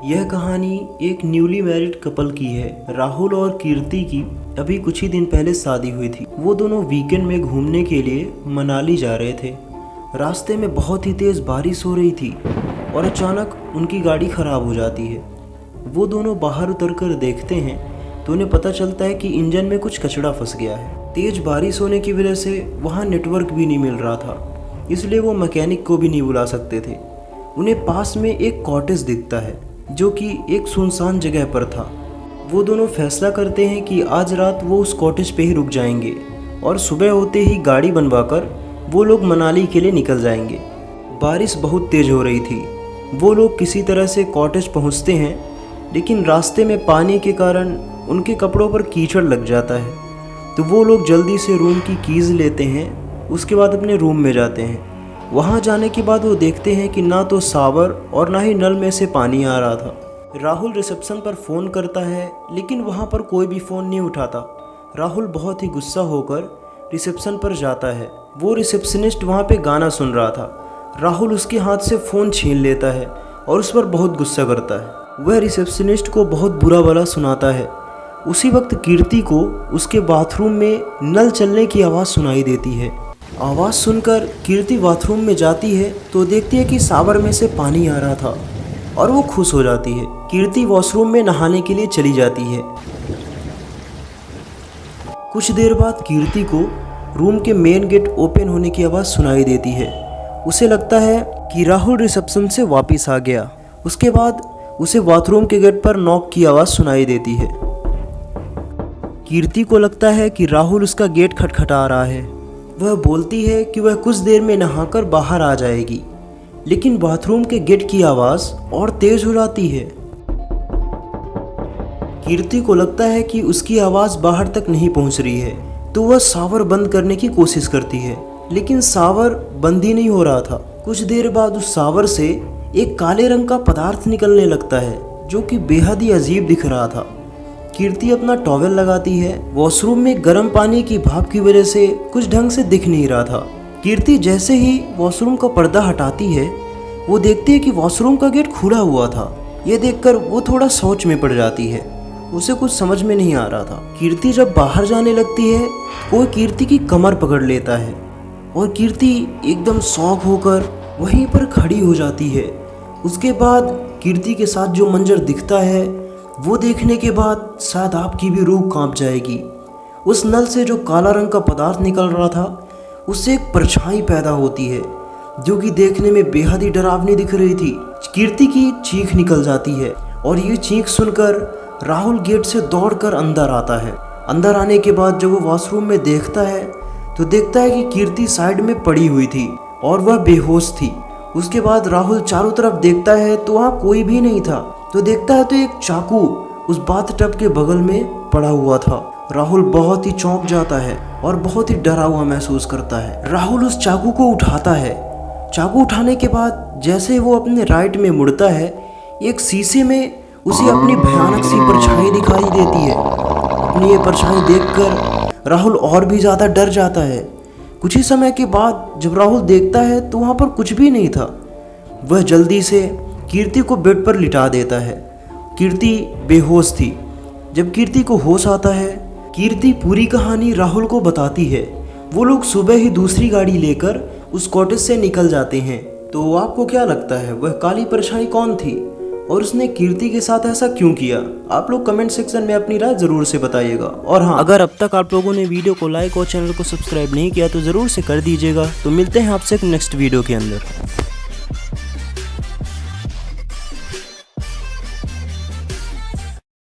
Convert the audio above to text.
यह कहानी एक न्यूली मैरिड कपल की है। राहुल और कीर्ति की अभी कुछ ही दिन पहले शादी हुई थी। वो दोनों वीकेंड में घूमने के लिए मनाली जा रहे थे। रास्ते में बहुत ही तेज़ बारिश हो रही थी और अचानक उनकी गाड़ी ख़राब हो जाती है। वो दोनों बाहर उतरकर देखते हैं तो उन्हें पता चलता है कि इंजन में कुछ कचरा फंस गया है। तेज़ बारिश होने की वजह से वहाँ नेटवर्क भी नहीं मिल रहा था, इसलिए वो मैकेनिक को भी नहीं बुला सकते थे। उन्हें पास में एक कॉटेज दिखता है जो कि एक सुनसान जगह पर था। वो दोनों फैसला करते हैं कि आज रात वो उस कॉटेज पे ही रुक जाएंगे और सुबह होते ही गाड़ी बनवाकर वो लोग मनाली के लिए निकल जाएंगे। बारिश बहुत तेज़ हो रही थी। वो लोग किसी तरह से कॉटेज पहुंचते हैं, लेकिन रास्ते में पानी के कारण उनके कपड़ों पर कीचड़ लग जाता है। तो वो लोग जल्दी से रूम की कीज़ लेते हैं, उसके बाद अपने रूम में जाते हैं। वहाँ जाने के बाद वो देखते हैं कि ना तो शावर और ना ही नल में से पानी आ रहा था। राहुल रिसेप्शन पर फ़ोन करता है, लेकिन वहाँ पर कोई भी फ़ोन नहीं उठाता। राहुल बहुत ही गुस्सा होकर रिसेप्शन पर जाता है। वो रिसेप्शनिस्ट वहाँ पे गाना सुन रहा था। राहुल उसके हाथ से फ़ोन छीन लेता है और उस पर बहुत गुस्सा करता है। वह रिसेप्शनिस्ट को बहुत बुरा भला सुनाता है। उसी वक्त कीर्ति को उसके बाथरूम में नल चलने की आवाज़ सुनाई देती है। आवाज़ सुनकर कीर्ति बाथरूम में जाती है तो देखती है कि शावर में से पानी आ रहा था और वो खुश हो जाती है। कीर्ति वॉशरूम में नहाने के लिए चली जाती है। कुछ देर बाद कीर्ति को रूम के मेन गेट ओपन होने की आवाज़ सुनाई देती है। उसे लगता है कि राहुल रिसेप्शन से वापस आ गया। उसके बाद उसे बाथरूम के गेट पर नॉक की आवाज़ सुनाई देती है। कीर्ति को लगता है कि राहुल उसका गेट खटखटा रहा है। वह बोलती है कि वह कुछ देर में नहाकर बाहर आ जाएगी, लेकिन बाथरूम के गेट की आवाज़ और तेज हो जाती है। कीर्ति को लगता है कि उसकी आवाज़ बाहर तक नहीं पहुंच रही है, तो वह शावर बंद करने की कोशिश करती है, लेकिन शावर बंद ही नहीं हो रहा था। कुछ देर बाद उस शावर से एक काले रंग का पदार्थ निकलने लगता है जो कि बेहद ही अजीब दिख रहा था। कीर्ति अपना टॉवेल लगाती है। वॉशरूम में गर्म पानी की भाप की वजह से कुछ ढंग से दिख नहीं रहा था। कीर्ति जैसे ही वॉशरूम का पर्दा हटाती है, वो देखती है कि वॉशरूम का गेट खुला हुआ था। ये देखकर वो थोड़ा सोच में पड़ जाती है। उसे कुछ समझ में नहीं आ रहा था। कीर्ति जब बाहर जाने लगती है, कोई कीर्ति की कमर पकड़ लेता है और कीर्ति एकदम शॉक होकर वहीं पर खड़ी हो जाती है। उसके बाद कीर्ति के साथ जो मंजर दिखता है, वो देखने के बाद शायद आपकी भी रूह कांप जाएगी। उस नल से जो काला रंग का पदार्थ निकल रहा था, उससे एक परछाई पैदा होती है जो कि देखने में बेहद ही डरावनी दिख रही थी। कीर्ति की चीख निकल जाती है और ये चीख सुनकर राहुल गेट से दौड़कर अंदर आता है। अंदर आने के बाद जब वो वॉशरूम में देखता है तो देखता है कि कीर्ति साइड में पड़ी हुई थी और वह बेहोश थी। उसके बाद राहुल चारों तरफ देखता है तो वहाँ कोई भी नहीं था। तो देखता है तो एक चाकू उस बाथटब के बगल में पड़ा हुआ था। राहुल बहुत ही चौंक जाता है और बहुत ही डरा हुआ महसूस करता है। राहुल उस चाकू को उठाता है। चाकू उठाने के बाद जैसे वो अपने राइट में मुड़ता है, एक शीशे में उसे अपनी भयानक सी परछाई दिखाई देती है। अपनी ये परछाई देखकर राहुल और भी ज़्यादा डर जाता है। कुछ ही समय के बाद जब राहुल देखता है तो वहाँ पर कुछ भी नहीं था। वह जल्दी से कीर्ति को बेड पर लिटा देता है। कीर्ति बेहोश थी। जब कीर्ति को होश आता है, कीर्ति पूरी कहानी राहुल को बताती है। वो लोग सुबह ही दूसरी गाड़ी लेकर उस कॉटेज से निकल जाते हैं। तो आपको क्या लगता है वह काली परछाई कौन थी और उसने कीर्ति के साथ ऐसा क्यों किया? आप लोग कमेंट सेक्शन में अपनी राय ज़रूर से बताइएगा। और हाँ, अगर अब तक आप लोगों ने वीडियो को लाइक और चैनल को सब्सक्राइब नहीं किया तो ज़रूर से कर दीजिएगा। तो मिलते हैं आपसे नेक्स्ट वीडियो के अंदर।